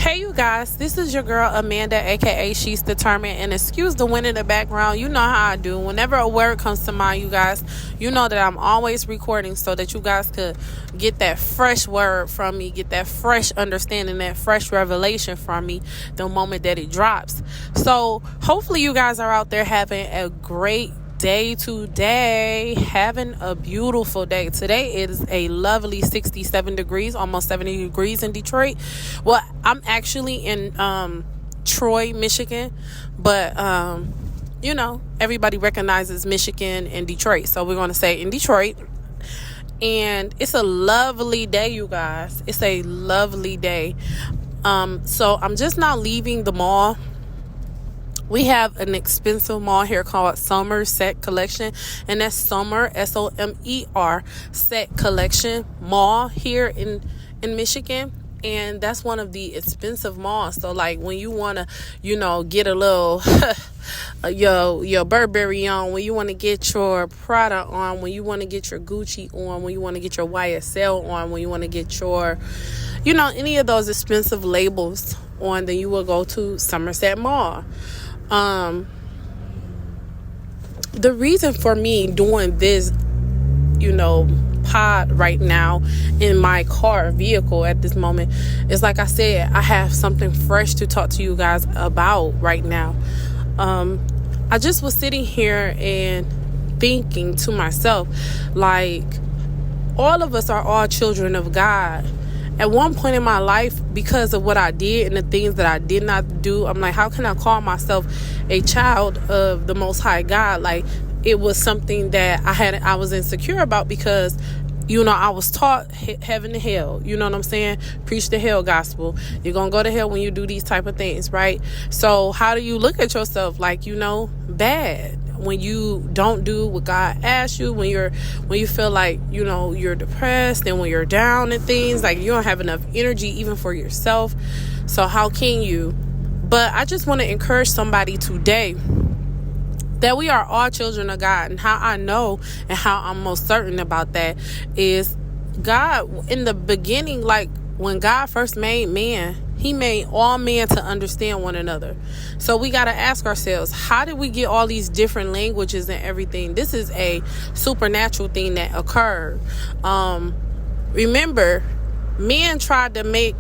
Hey you guys, this is your girl Amanda, aka She's Determined, and excuse the wind in the background. You know how I do. Whenever a word comes to mind, you guys, you know that I'm always recording so that you guys could get that fresh word from me, get that fresh understanding, that fresh revelation from me the moment that it drops. So hopefully you guys are out there having a great day today, having a beautiful day. Today is a lovely 67 degrees, almost 70 degrees in Detroit. Well, I'm actually in Troy, Michigan, but everybody recognizes Michigan and Detroit, so we're going to say in Detroit. And it's a lovely day, you guys. It's a lovely day. So I'm just now leaving the mall. We have an expensive mall here called Summer Set Collection, and that's Summer, Somer, Set Collection Mall here in Michigan. And that's one of the expensive malls. So like when you want to, get a little your Burberry on, when you want to get your Prada on, when you want to get your Gucci on, when you want to get your YSL on, when you want to get your, any of those expensive labels on, then you will go to Somerset Mall. The reason for me doing this, pod right now in my vehicle at this moment is, like I said, I have something fresh to talk to you guys about right now. I just was sitting here and thinking to myself, like, all of us are all children of God. At one point in my life, because of what I did and the things that I did not do, I'm like, how can I call myself a child of the Most High God? Like, it was something that I was insecure about because, I was taught heaven to hell. You know what I'm saying? Preach the hell gospel. You're going to go to hell when you do these type of things, right? So how do you look at yourself? Like, bad. When you don't do what God asked you, when you feel like, you're depressed, and when you're down and things, like you don't have enough energy even for yourself. So how can you? But I just want to encourage somebody today that we are all children of God. And how I know and how I'm most certain about that is God, in the beginning, like when God first made man, he made all men to understand one another. So we got to ask ourselves, how did we get all these different languages and everything? This is a supernatural thing that occurred. Remember, men tried to make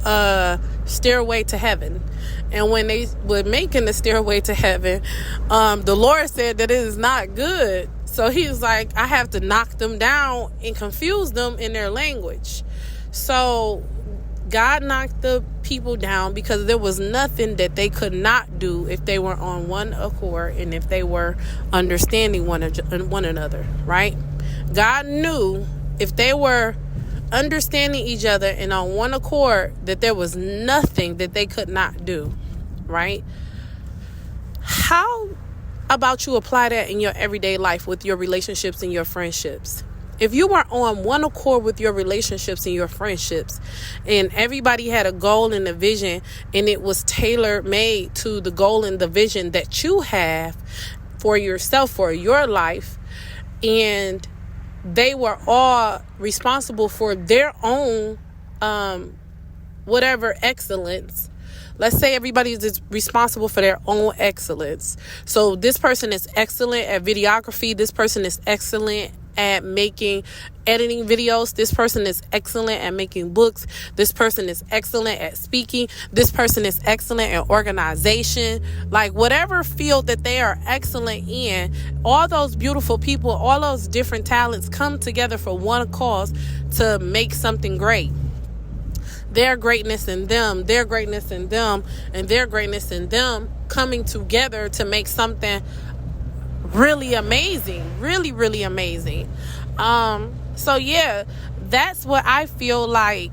a stairway to heaven. And when they were making the stairway to heaven, the Lord said that it is not good. So he was like, I have to knock them down and confuse them in their language. So God knocked the people down because there was nothing that they could not do if they were on one accord and if they were understanding one another, right? God knew if they were understanding each other and on one accord that there was nothing that they could not do, right? How about you apply that in your everyday life with your relationships and your friendships? If you were on one accord with your relationships and your friendships, and everybody had a goal and a vision, and it was tailor-made to the goal and the vision that you have for yourself, for your life, and they were all responsible for their own whatever excellence. Let's say everybody is responsible for their own excellence. So this person is excellent at videography. This person is excellent at editing videos. This person is excellent at making books. This person is excellent at speaking. This person is excellent at organization. Like whatever field that they are excellent in, all those beautiful people, all those different talents come together for one cause to make something great. Their greatness in them, their greatness in them, and their greatness in them coming together to make something really amazing, really, really amazing. So yeah, that's what I feel like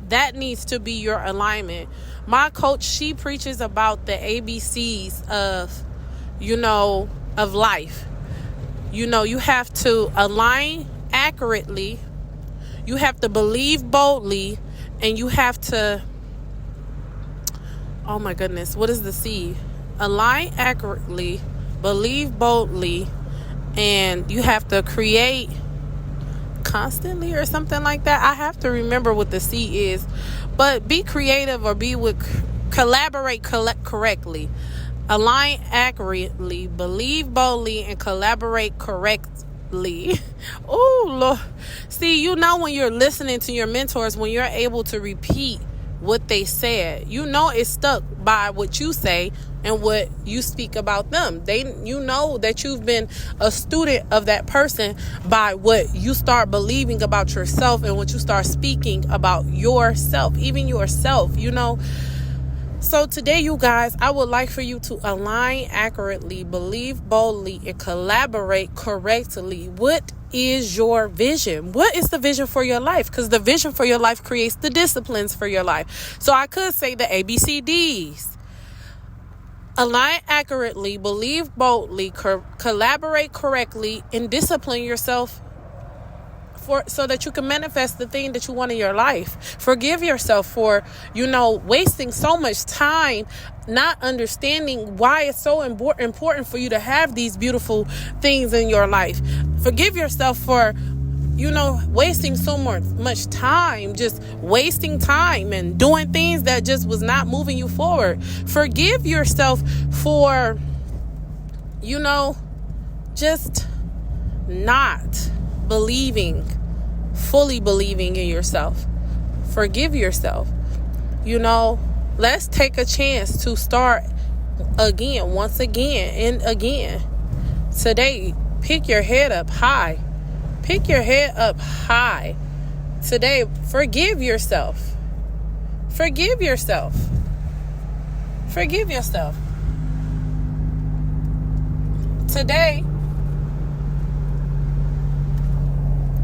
that needs to be your alignment. My coach, she preaches about the ABCs of, of life. You have to align accurately, you have to believe boldly, and you have to, oh my goodness, what is the C? Align accurately, believe boldly, and you have to create constantly or something like that. I have to remember what the C is. But be creative or collaborate correctly. Align accurately, believe boldly, and collaborate correctly. Oh, Lord. See, when you're listening to your mentors, when you're able to repeat what they said, it's stuck by what you say and what you speak about them. That you've been a student of that person by what you start believing about yourself and what you start speaking about yourself, even yourself, So today, you guys, I would like for you to align accurately, believe boldly, and collaborate correctly. What is your vision? What is the vision for your life? Because the vision for your life creates the disciplines for your life. So I could say the ABCDs. Align accurately, believe boldly, collaborate correctly, and discipline yourself so that you can manifest the thing that you want in your life. Forgive yourself for, wasting so much time not understanding why it's so important for you to have these beautiful things in your life. Forgive yourself for, wasting so much time, just wasting time and doing things that just was not moving you forward. Forgive yourself for, just not fully believing in yourself. Forgive yourself. Let's take a chance to start again, once again, and again. Today, pick your head up high. Pick your head up high. Today, forgive yourself. Forgive yourself. Forgive yourself. Today,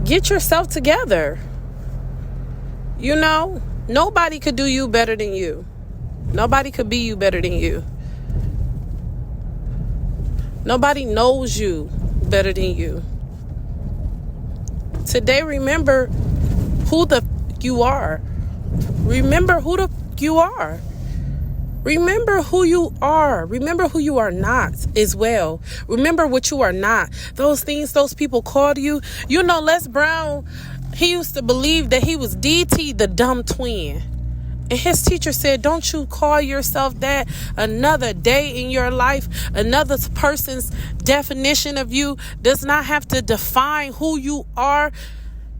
get yourself together. Nobody could do you better than you. Nobody could be you better than you. Nobody knows you better than you. Today, remember who you are. Remember who you are. Remember who you are. Remember who you are not as well. Remember what you are not. Those things those people called you. Les Brown, he used to believe that he was DT, the dumb twin. And his teacher said, don't you call yourself that. Another day in your life, another person's definition of you does not have to define who you are.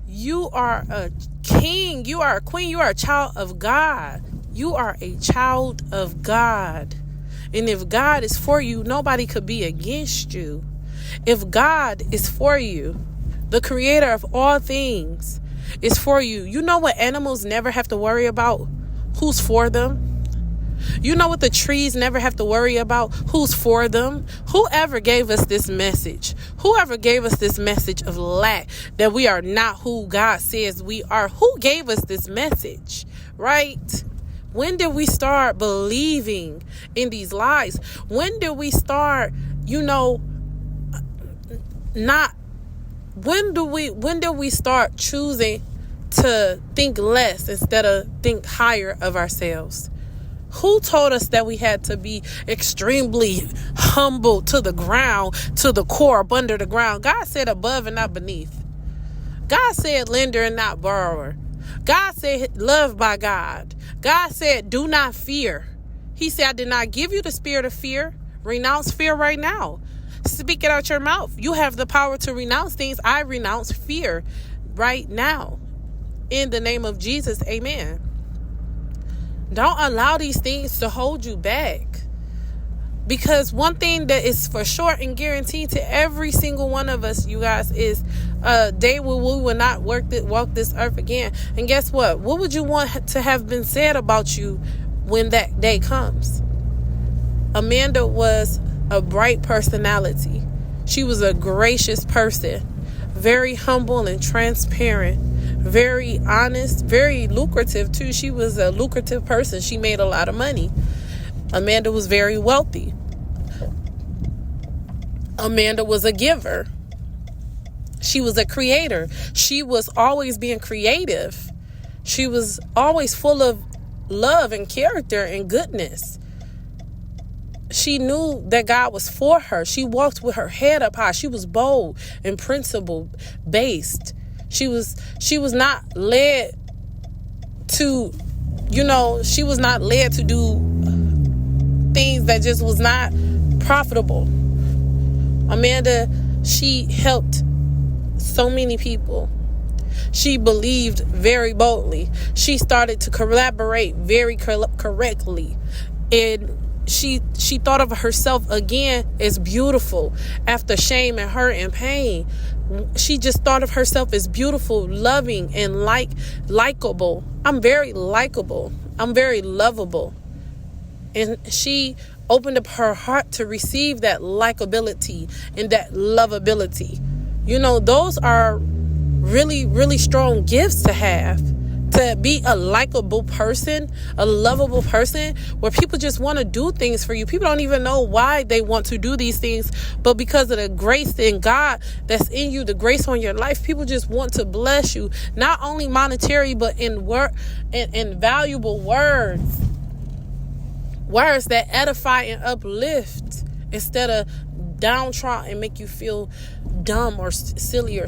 You are a king. You are a queen. You are a child of God. You are a child of God. And if God is for you, nobody could be against you. If God is for you, the creator of all things is for you. You know what animals never have to worry about? Who's for them? You know what the trees never have to worry about? Who's for them? Whoever gave us this message, whoever gave us this message of lack, that we are not who God says we are, who gave us this message, right? When did we start believing in these lies? When did we start, when did we start choosing to think less instead of think higher of ourselves? Who told us that we had to be extremely humble to the ground, to the core, up under the ground? God said above and not beneath. God said lender and not borrower. God said loved by God. God said do not fear. He said, I did not give you the spirit of fear. Renounce fear right now. Speak it out your mouth. You have the power to renounce things. I renounce fear right now. In the name of Jesus, amen. Don't allow these things to hold you back. Because one thing that is for sure and guaranteed to every single one of us, you guys, is a day where we will not walk this earth again. And guess what? What would you want to have been said about you when that day comes? Amanda was a bright personality. She was a gracious person, very humble and transparent, very honest, very lucrative too. She was a lucrative person. She made a lot of money. Amanda was very wealthy. Amanda was a giver. She was a creator. She was always being creative. She was always full of love and character and goodness. She knew that God was for her. She walked with her head up high. She was bold and principle based. She was not led to, she was not led to do things that just was not profitable. Amanda, she helped so many people. She believed very boldly. She started to collaborate very correctly. And she thought of herself again as beautiful after shame and hurt and pain. She just thought of herself as beautiful, loving, and likable. I'm very likable. I'm very lovable. And she opened up her heart to receive that likability and that lovability. Those are really, really strong gifts to have. To be a likable person, a lovable person, where people just want to do things for you. People don't even know why they want to do these things, but because of the grace in God that's in you, the grace on your life, people just want to bless you, not only monetary, but in valuable words that edify and uplift instead of downtrodden and make you feel dumb or silly or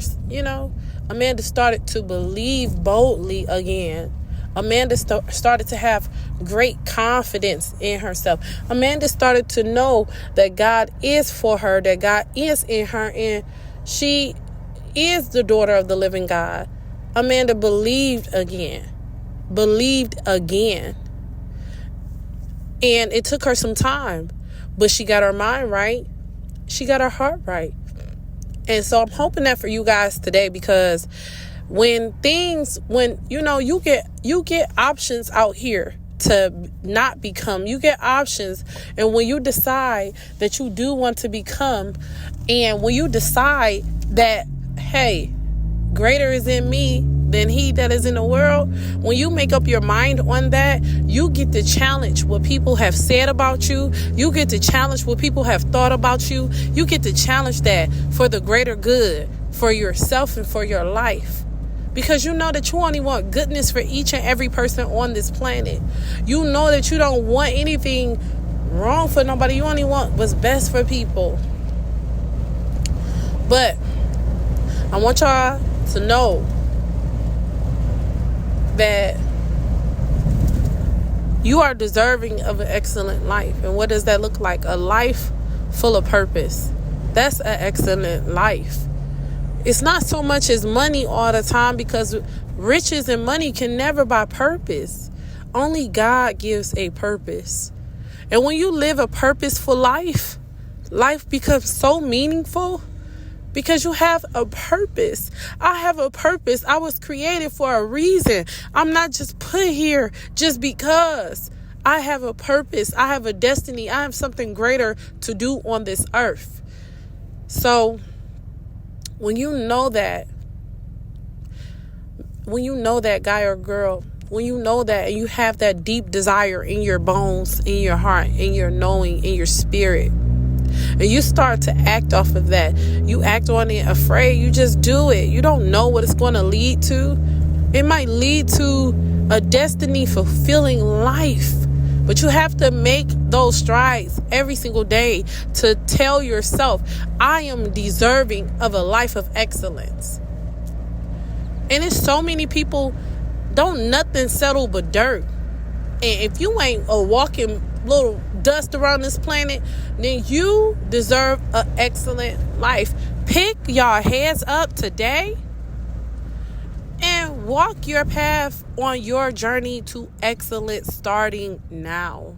Amanda started to believe boldly again. Amanda started to have great confidence in herself. Amanda started to know that God is for her, that God is in her, and she is the daughter of the living God. Amanda believed again. And it took her some time, but she got her mind right. She got her heart right. And so I'm hoping that for you guys today, because when you get options out here to not become, you get options. And when you decide that you do want to become, and when you decide that, hey, greater is in me than he that is in the world, when you make up your mind on that, you get to challenge what people have said about you. You get to challenge what people have thought about you. You get to challenge that for the greater good, for yourself and for your life. Because you know that you only want goodness for each and every person on this planet. You know that you don't want anything wrong for nobody. You only want what's best for people. But I want y'all to know that you are deserving of an excellent life. And what does that look like? A life full of purpose. That's an excellent life. It's not so much as money all the time, because riches and money can never buy purpose. Only God gives a purpose. And when you live a purposeful life, life becomes so meaningful. Because you have a purpose. I have a purpose. I was created for a reason. I'm not just put here just because. I have a purpose. I have a destiny. I have something greater to do on this earth. So when you know that guy or girl, when you know that and you have that deep desire in your bones, in your heart, in your knowing, in your spirit, and you start to act off of that, you act on it afraid, you just do it. You don't know what it's going to lead to. It might lead to a destiny fulfilling life. But you have to make those strides every single day to tell yourself, I am deserving of a life of excellence. And it's so many people, don't nothing settle but dirt. And if you ain't a walking little dust around this planet, then you deserve an excellent life. Pick your heads up today and walk your path on your journey to excellence starting now.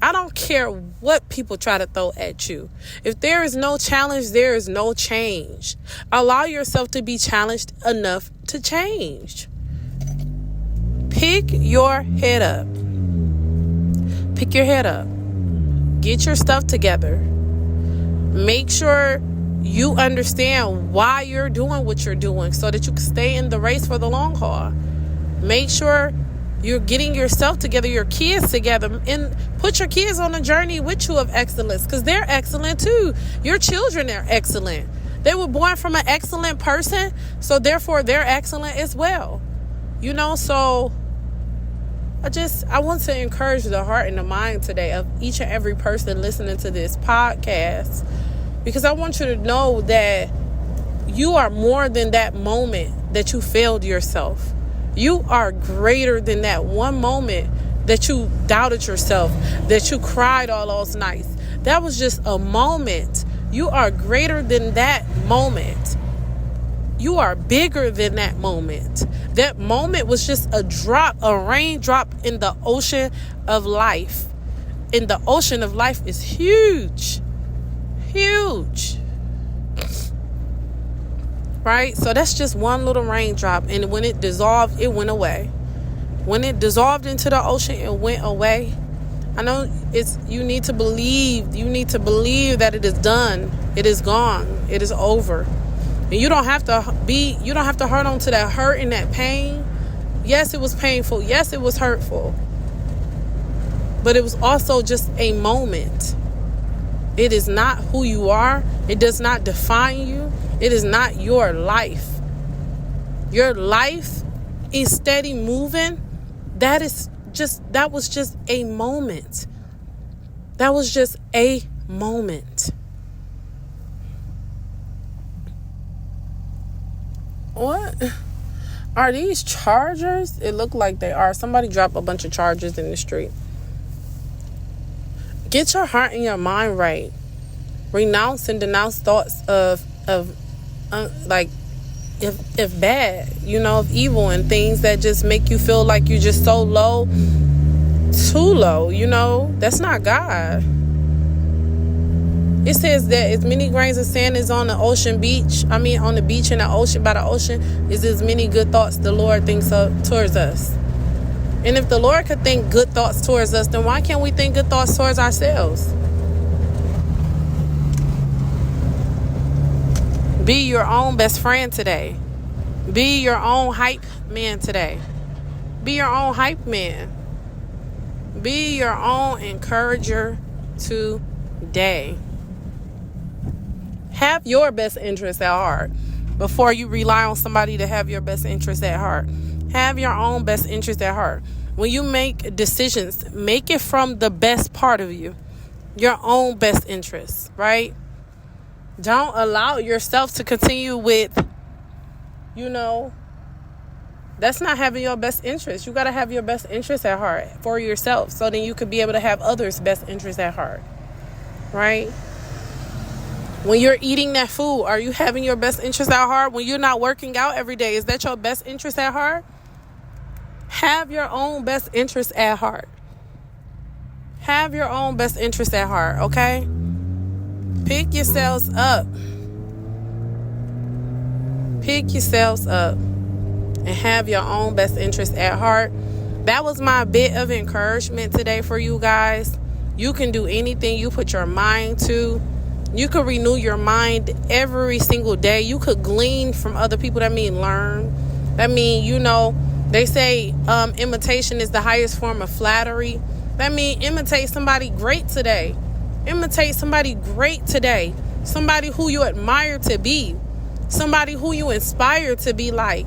I don't care what people try to throw at you. If there is no challenge, there is no change. Allow yourself to be challenged enough to change. Pick your head up. Pick your head up. Get your stuff together. Make sure you understand why you're doing what you're doing so that you can stay in the race for the long haul. Make sure you're getting yourself together, your kids together, and put your kids on a journey with you of excellence, because they're excellent too. Your children are excellent. They were born from an excellent person, so therefore they're excellent as well. So I want to encourage the heart and the mind today of each and every person listening to this podcast, because I want you to know that You are more than that moment that you failed yourself. You are greater than that one moment that you doubted yourself, that you cried all those nights. That was just a moment. You are greater than that moment. You are bigger than that moment. That moment was just a drop, a raindrop in the ocean of life. And the ocean of life is huge. Huge. Right? So that's just one little raindrop. And when it dissolved, it went away. When it dissolved into the ocean, it went away. I know you need to believe. You need to believe that it is done. It is gone. It is over. And you don't have to hold on to that hurt and that pain. Yes, it was painful. Yes, it was hurtful. But it was also just a moment. It is not who you are. It does not define you. It is not your life. Your life is steady moving. That was just a moment. That was just a moment. What are these chargers? It looked like they are. Somebody dropped a bunch of chargers in the street. Get your heart and your mind right. Renounce and denounce thoughts of if bad, of evil and things that just make you feel like you're just so low, too low. That's not God. It says that as many grains of sand is on the beach in the ocean, by the ocean, is as many good thoughts the Lord thinks of towards us. And if the Lord could think good thoughts towards us, then why can't we think good thoughts towards ourselves? Be your own best friend today. Be your own hype man today. Be your own hype man. Be your own encourager today. Have your best interests at heart before you rely on somebody to have your best interests at heart. Have your own best interests at heart. When you make decisions, make it from the best part of you. Your own best interests, right? Don't allow yourself to continue with, that's not having your best interest. You got to have your best interest at heart for yourself, so then you could be able to have others' best interests at heart, right? When you're eating that food, are you having your best interest at heart? When you're not working out every day, is that your best interest at heart? Have your own best interest at heart. Have your own best interest at heart, okay? Pick yourselves up. Pick yourselves up and have your own best interest at heart. That was my bit of encouragement today for you guys. You can do anything you put your mind to. You could renew your mind every single day. You could glean from other people. That mean learn. That mean, they say imitation is the highest form of flattery. That mean imitate somebody great today. Imitate somebody great today. Somebody who you admire to be. Somebody who you inspire to be like.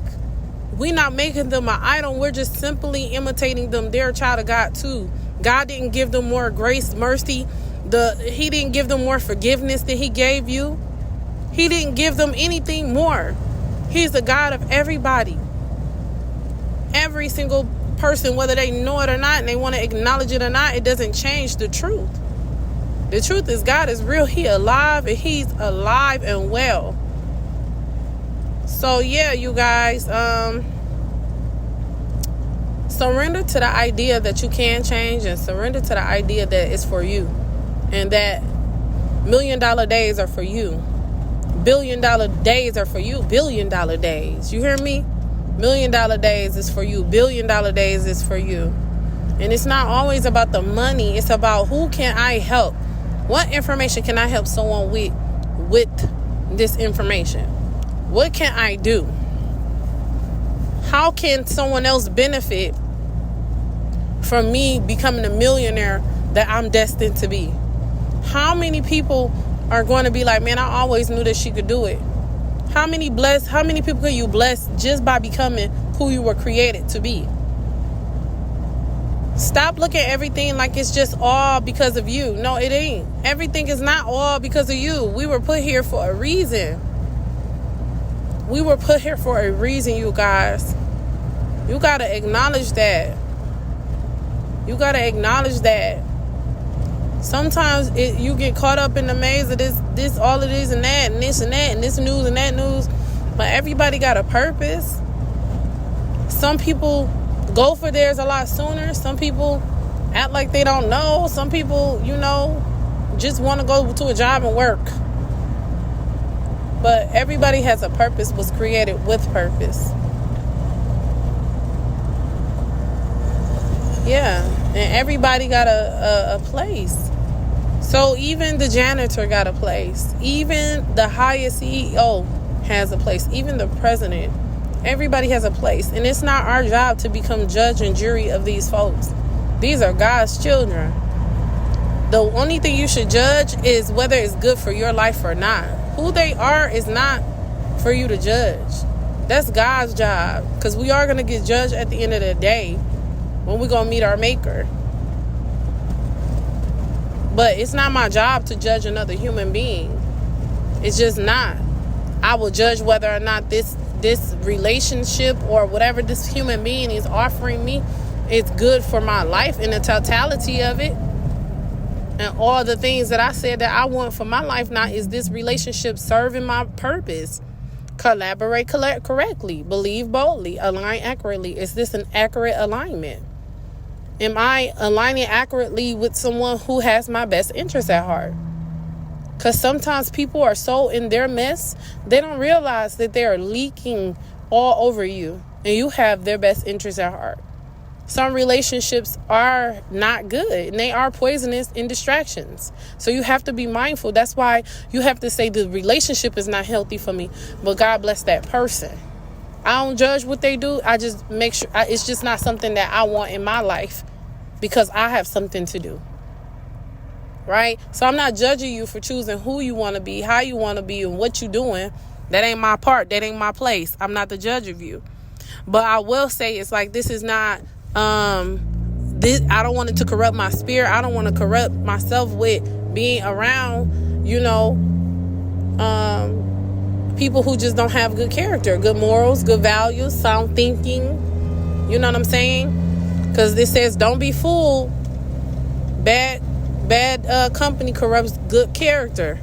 We're not making them an idol. We're just simply imitating them. They're a child of God too. God didn't give them more grace, mercy. He didn't give them more forgiveness than he gave you. He didn't give them anything more. He's the God of everybody. Every single person, whether they know it or not, and they want to acknowledge it or not, it doesn't change the truth. The truth is God is real. He alive, and he's alive and well. So yeah, you guys, surrender to the idea that you can change, and surrender to the idea that it's for you, and that $1 million days are for you. $1 billion days are for you. $1 billion days. You hear me? $1 million days is for you. $1 billion days is for you. And it's not always about the money. It's about who can I help? What information can I help someone with this information? What can I do? How can someone else benefit from me becoming a millionaire that I'm destined to be? How many people are going to be like, man, I always knew that she could do it? How many people could you bless just by becoming who you were created to be? Stop looking at everything like it's just all because of you. No, it ain't. Everything is not all because of you. We were put here for a reason. We were put here for a reason, you guys. You got to acknowledge that. You got to acknowledge that. Sometimes you get caught up in the maze of this, all of this and that, and this and that, and this news and that news. But everybody got a purpose. Some people go for theirs a lot sooner. Some people act like they don't know. Some people, just want to go to a job and work. But everybody has a purpose, was created with purpose. Yeah, and everybody got a place. So even the janitor got a place. Even the highest CEO has a place. Even the president. Everybody has a place. And it's not our job to become judge and jury of these folks. These are God's children. The only thing you should judge is whether it's good for your life or not. Who they are is not for you to judge. That's God's job. Because we are going to get judged at the end of the day when we're going to meet our maker. But it's not my job to judge another human being. It's just not. I will judge whether or not this relationship or whatever this human being is offering me is good for my life in the totality of it. And all the things that I said that I want for my life now, is this relationship serving my purpose? Collaborate correctly. Believe boldly. Align accurately. Is this an accurate alignment? Am I aligning accurately with someone who has my best interest at heart? Because sometimes people are so in their mess, they don't realize that they are leaking all over you. And you have their best interest at heart. Some relationships are not good, and they are poisonous in distractions. So you have to be mindful. That's why you have to say the relationship is not healthy for me, but God bless that person. I don't judge what they do. I just make sure it's just not something that I want in my life, because I have something to do. Right? So I'm not judging you for choosing who you want to be, how you want to be, and what you're doing. That ain't my part. That ain't my place. I'm not the judge of you. But I will say, it's like, this is not I don't want it to corrupt my spirit. I don't want to corrupt myself with being around, people who just don't have good character, good morals, good values, sound thinking. You know what I'm saying? Because it says, don't be fooled. Bad company corrupts good character.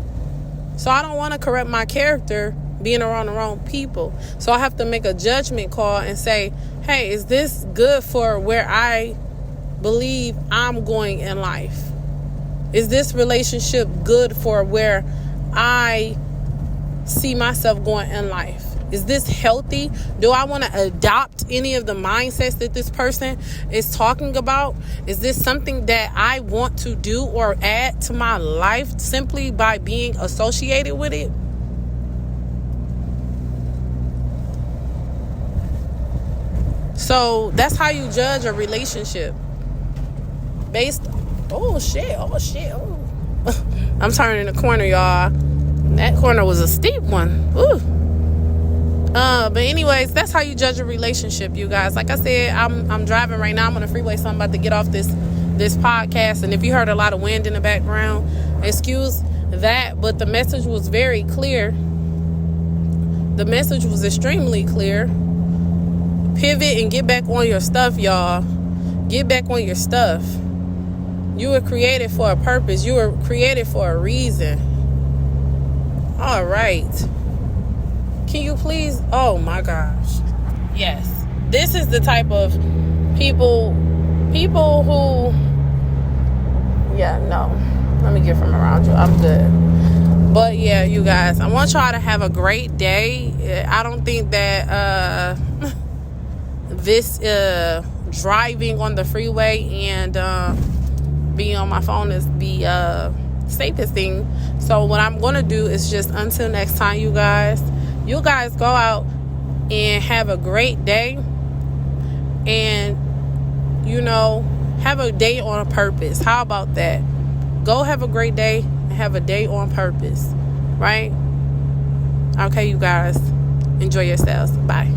So I don't want to corrupt my character being around the wrong people. So I have to make a judgment call and say, hey, is this good for where I believe I'm going in life? Is this relationship good for where I see myself going in life? Is this healthy? Do I want to adopt any of the mindsets that this person is talking about? Is this something that I want to do or add to my life simply by being associated with it? So that's how you judge a relationship. Oh shit. I'm turning the corner, y'all. That corner was a steep one. Ooh. But anyways, that's how you judge a relationship, you guys. Like I said, I'm driving right now. I'm on the freeway, so I'm about to get off this podcast. And if you heard a lot of wind in the background, excuse that. But the message was very clear. The message was extremely clear. Pivot and get back on your stuff, y'all. Get back on your stuff. You were created for a purpose. You were created for a reason. All right. Can you please? Oh my gosh. Yes. This is the type of people who, yeah, no. Let me get from around you. I'm good. But yeah, you guys, I want y'all to have a great day. I don't think that this driving on the freeway and being on my phone is the safest thing. So what I'm going to do is just, until next time, you guys go out and have a great day, and have a day on purpose. How about that? Go have a great day and have a day on purpose, right? Okay, you guys, enjoy yourselves. Bye.